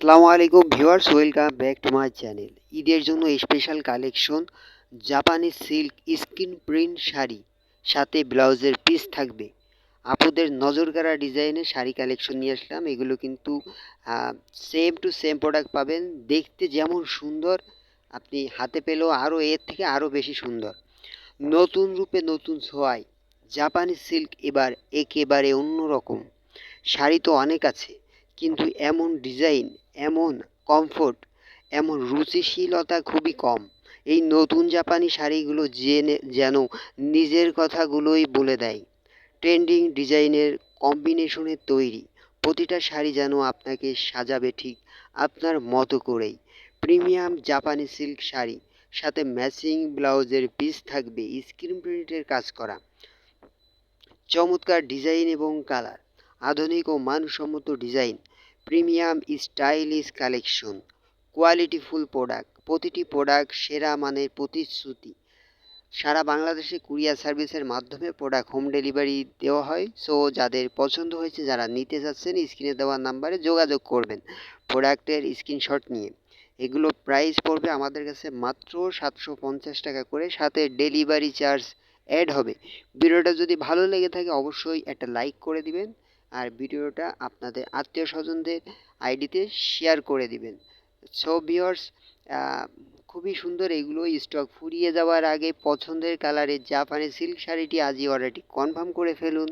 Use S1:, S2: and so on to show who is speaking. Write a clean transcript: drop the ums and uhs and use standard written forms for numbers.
S1: আসসালামু আলাইকুম viewers, welcome back to my channel. ঈদের জন্য স্পেশাল কালেকশন জাপানি সিল্ক স্ক্রিন প্রিন্ট শাড়ি, সাথে ব্লাউজের পিস থাকবে। আপুদের নজর কাড়া ডিজাইনের শাড়ি কালেকশন নিয়ে আসলাম। এগুলো কিন্তু সেম টু সেম প্রোডাক্ট পাবেন। দেখতে যেমন সুন্দর, আপনি হাতে পেলেও আরও এর থেকে আরও বেশি সুন্দর। নতুন রূপে নতুন ছোঁয়ায় জাপানি সিল্ক এবার একেবারে অন্যরকম। শাড়ি তো অনেক আছে, কিন্তু এমন ডিজাইন, এমন কমফোর্ট, এমন রুচিশীলতা খুবই কম। এই নতুন জাপানি শাড়িগুলো যেন নিজের কথাগুলোই বলে দেয়। ট্রেন্ডিং ডিজাইনের কম্বিনেশনে তৈরি প্রতিটা শাড়ি যেন আপনাকে সাজাবে ঠিক আপনার মতো করেই। প্রিমিয়াম জাপানি সিল্ক শাড়ি, সাথে ম্যাচিং ব্লাউজের পিস থাকবে স্ক্রিন প্রিন্টের কাজ করা। চমৎকার ডিজাইন এবং কালার, আধুনিক ও মানসম্মত design, premium stylish collection, qualityful product, প্রতিটি প্রোডাক্ট সেরা মানের প্রতিশ্রুতি। সারা বাংলাদেশে কুরিয়ার সার্ভিসের মাধ্যমে প্রোডাক্ট হোম ডেলিভারি দেওয়া হয়। সো যাদের পছন্দ হয়েছে, যারা নিতে চাচ্ছেন, স্ক্রিনে দেওয়া নাম্বারে যোগাযোগ করবেন প্রোডাক্টের স্ক্রিনশট নিয়ে। এগুলো প্রাইস পড়বে আমাদের কাছে মাত্র 750 টাকা করে, সাথে ডেলিভারি চার্জ অ্যাড হবে। ভিডিওটা যদি ভালো লেগে থাকে অবশ্যই একটা লাইক করে দিবেন, আর ভিডিওটা আপনাদের আত্মীয় স্বজনদের আইডিতে শেয়ার করে দিবেন। সো ভিউয়ার্স, খুবই সুন্দর এগুলো। স্টক ফুরিয়ে যাওয়ার আগে পছন্দের কালারের জাপানি সিল্ক শাড়িটি আজই অর্ডারটি কনফার্ম করে ফেলুন।